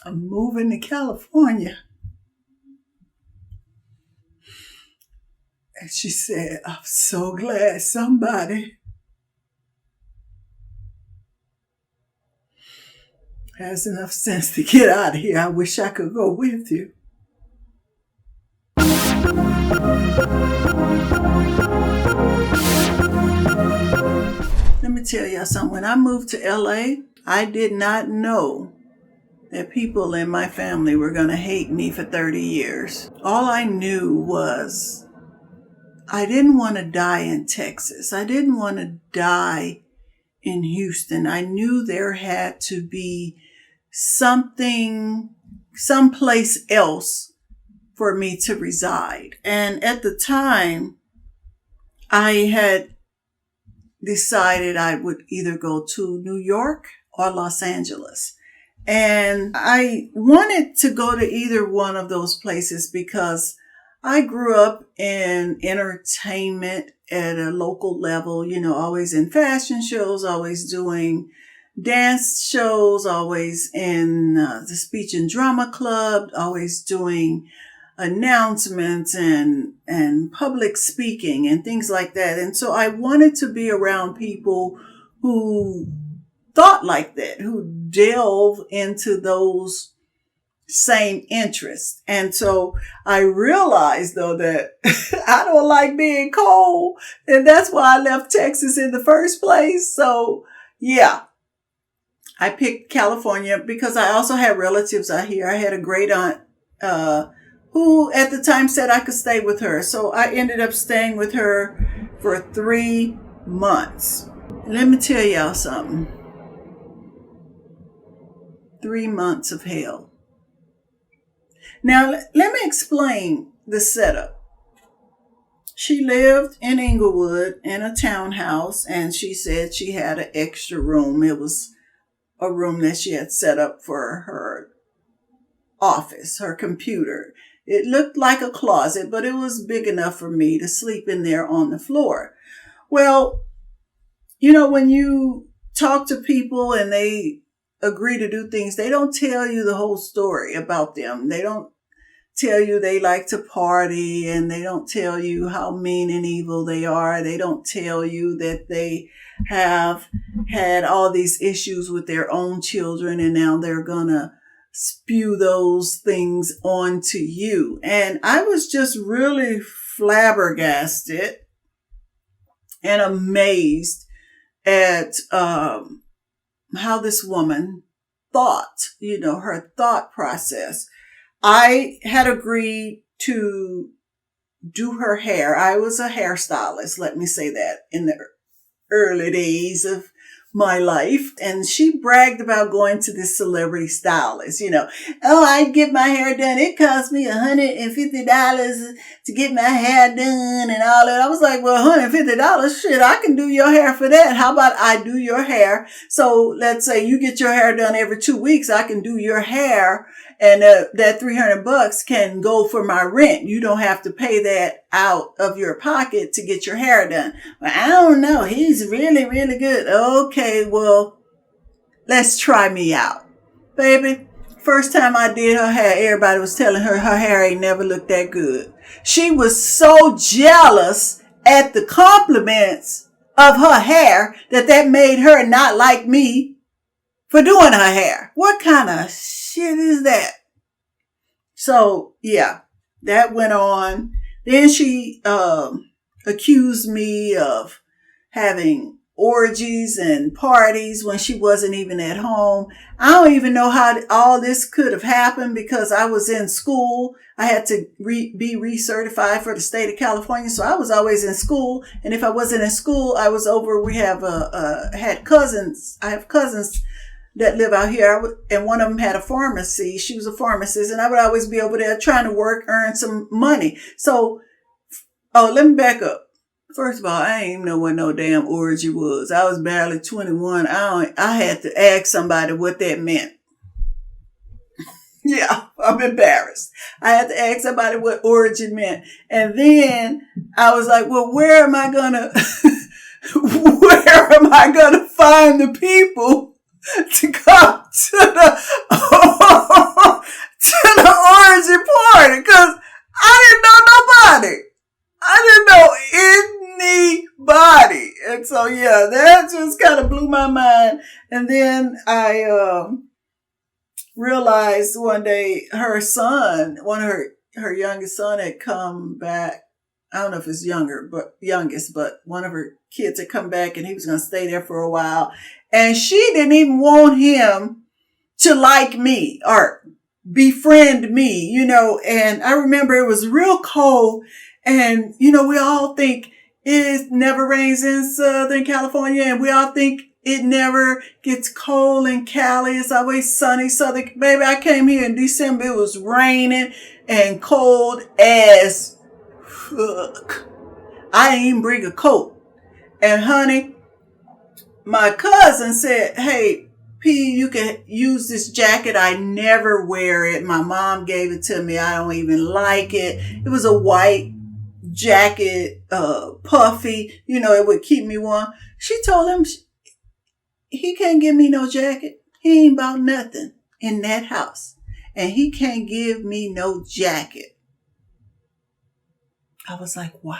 I'm moving to California. And she said, I'm so glad somebody has enough sense to get out of here. I wish I could go with you. Let me tell y'all something. When I moved to LA, I did not know that people in my family were going to hate me for 30 years. All I knew was I didn't want to die in Texas. I didn't want to die in Houston. I knew there had to be someplace else for me to reside. And at the time, I had decided I would either go to New York or Los Angeles. And I wanted to go to either one of those places because I grew up in entertainment at a local level, always in fashion shows, always doing dance shows, always in the speech and drama club, always doing announcements and public speaking and things like that. And so I wanted to be around people who thought like that, who delve into those same interests. And so I realized though that I don't like being cold, and that's why I left Texas in the first place. So yeah, I picked California because I also had relatives out here. I had a great aunt, who at the time said I could stay with her. So I ended up staying with her for 3 months. Let me tell y'all something. 3 months of hell. Now, let me explain the setup. She lived in Inglewood in a townhouse, and she said she had an extra room. It was a room that she had set up for her office, her computer. It looked like a closet, but it was big enough for me to sleep in there on the floor. Well, when you talk to people and they agree to do things, they don't tell you the whole story about them. They don't tell you they like to party, and they don't tell you how mean and evil they are. They don't tell you that they have had all these issues with their own children and now they're gonna spew those things onto you. And I was just really flabbergasted and amazed at how this woman thought, her thought process. I had agreed to do her hair. I was a hairstylist, let me say that, in the early days of my life. And she bragged about going to this celebrity stylist, oh, I get my hair done. It cost me $150 to get my hair done and all that. I was like, well, $150, shit, I can do your hair for that. How about I do your hair? So let's say you get your hair done every 2 weeks. I can do your hair, and that $300 can go for my rent. You don't have to pay that out of your pocket to get your hair done. Well, I don't know. He's really, really good. Okay, well, let's try me out. Baby, first time I did her hair, everybody was telling her hair ain't never looked that good. She was so jealous at the compliments of her hair that made her not like me for doing her hair. What kind of shit is that? So, yeah, that went on. Then she accused me of having orgies and parties when she wasn't even at home. I don't even know how all this could have happened because I was in school. I had to be recertified for the state of California. So I was always in school. And if I wasn't in school, I was over. We have had cousins. I have cousins that live out here, and one of them had a pharmacy. She was a pharmacist, and I would always be over there trying to work, earn some money. So, let me back up. First of all, I didn't even know what no damn orgy was. I was barely 21. I had to ask somebody what that meant. Yeah, I'm embarrassed. I had to ask somebody what orgy meant. And then I was like, well, where am I gonna find the people to come to the I realized one day her son, one of her youngest son had come back. I don't know if it's younger, but youngest, but one of her kids had come back and he was going to stay there for a while. And she didn't even want him to like me or befriend me, and I remember it was real cold and, we all think it never rains in Southern California and we all think it never gets cold in Cali. It's always sunny. Southern, baby, I came here in December. It was raining and cold as fuck. I didn't even bring a coat. And honey, my cousin said, hey, P, you can use this jacket. I never wear it. My mom gave it to me. I don't even like it. It was a white jacket, puffy. It would keep me warm. She told him he can't give me no jacket. He ain't about nothing in that house. And he can't give me no jacket. I was like, wow.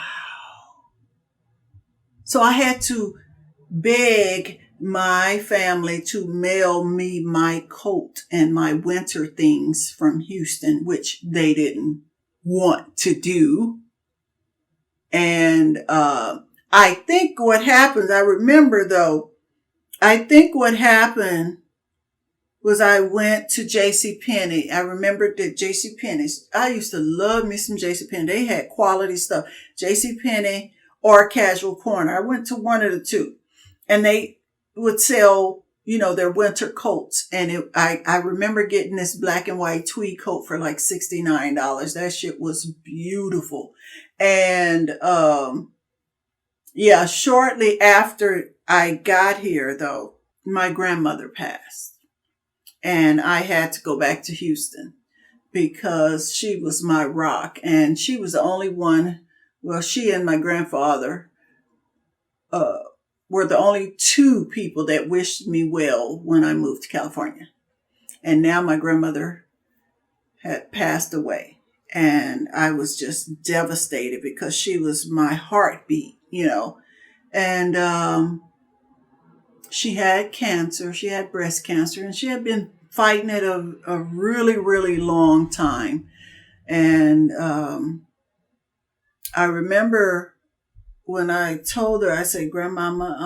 So I had to beg my family to mail me my coat and my winter things from Houston, which they didn't want to do. And I think what happened, I remember though, I think what happened was I went to JCPenney. I remember that JCPenney's, I used to love me some JCPenney. They had quality stuff. JCPenney or Casual Corner. I went to one of the two. And they would sell, their winter coats. And I remember getting this black and white tweed coat for like $69. That shit was beautiful. And, shortly after I got here though, my grandmother passed and I had to go back to Houston because she was my rock and she was the only one. Well, she and my grandfather, were the only two people that wished me well when I moved to California. And now my grandmother had passed away. And I was just devastated because she was my heartbeat, And she had cancer. She had breast cancer. And she had been fighting it a really, really long time. And I remember when I told her, I said, Grandmama,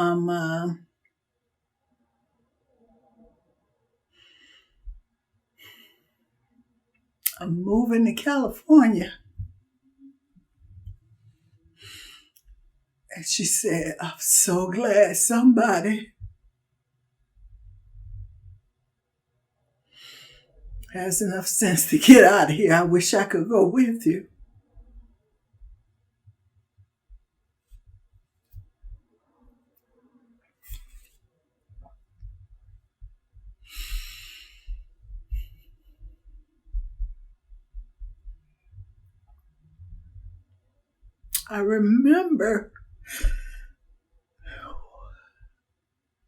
I'm moving to California. And she said, I'm so glad somebody has enough sense to get out of here. I wish I could go with you. I remember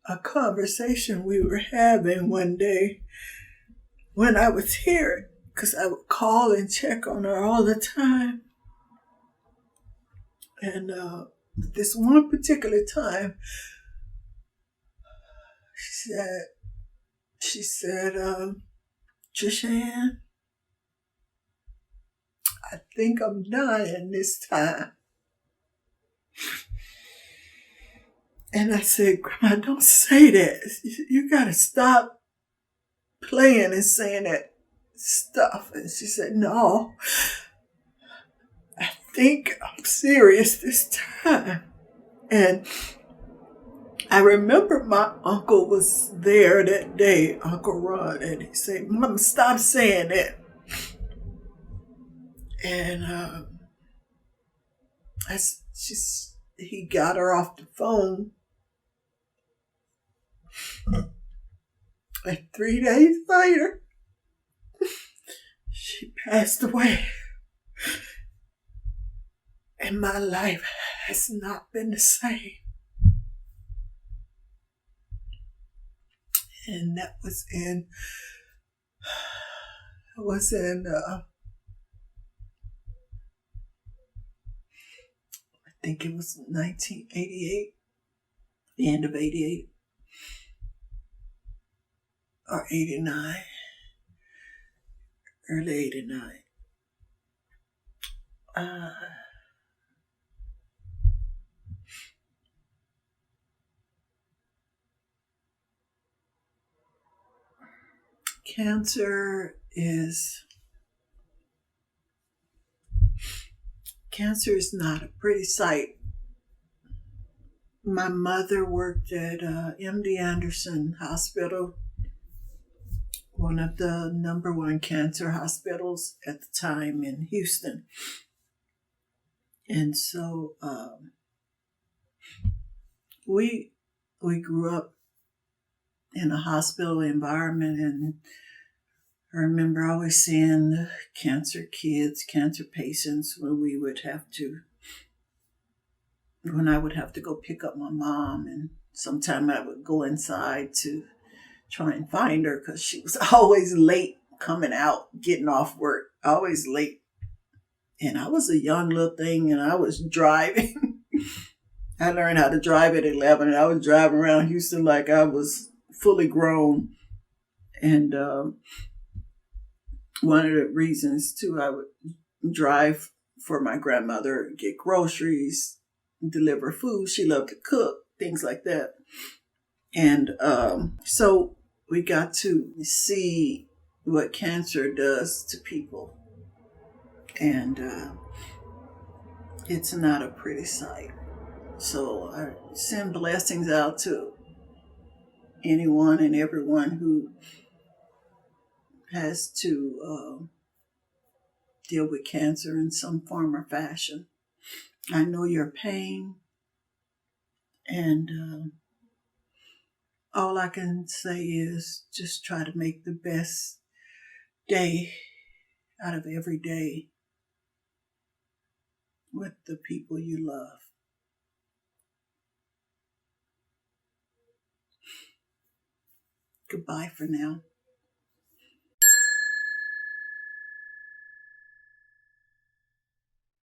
a conversation we were having one day when I was here, because I would call and check on her all the time. And this one particular time, she said, Trishan, I think I'm dying this time. And I said, Grandma, don't say that. You got to stop playing and saying that stuff. And she said, no, I think I'm serious this time. And I remember my uncle was there that day, Uncle Ron, and he said, Mom, stop saying that. And he got her off the phone. And 3 days later, she passed away. And my life has not been the same. And that was in I think it was 1988, the end of 88. or 89, early 89. Uh, cancer is Cancer is not a pretty sight. My mother worked at MD Anderson Hospital, one of the number one cancer hospitals at the time in Houston. And so we grew up in a hospital environment, and I remember always seeing the cancer kids, cancer patients when I would have to go pick up my mom, and sometime I would go inside to try and find her because she was always late coming out, getting off work, always late. And I was a young little thing, and I was driving. I learned how to drive at 11, and I was driving around Houston like I was fully grown. And one of the reasons, too, I would drive for my grandmother, get groceries, deliver food. She loved to cook, things like that. And so we got to see what cancer does to people. And it's not a pretty sight. So I send blessings out to anyone and everyone who has to deal with cancer in some form or fashion. I know your pain, and all I can say is just try to make the best day out of every day with the people you love. Goodbye for now.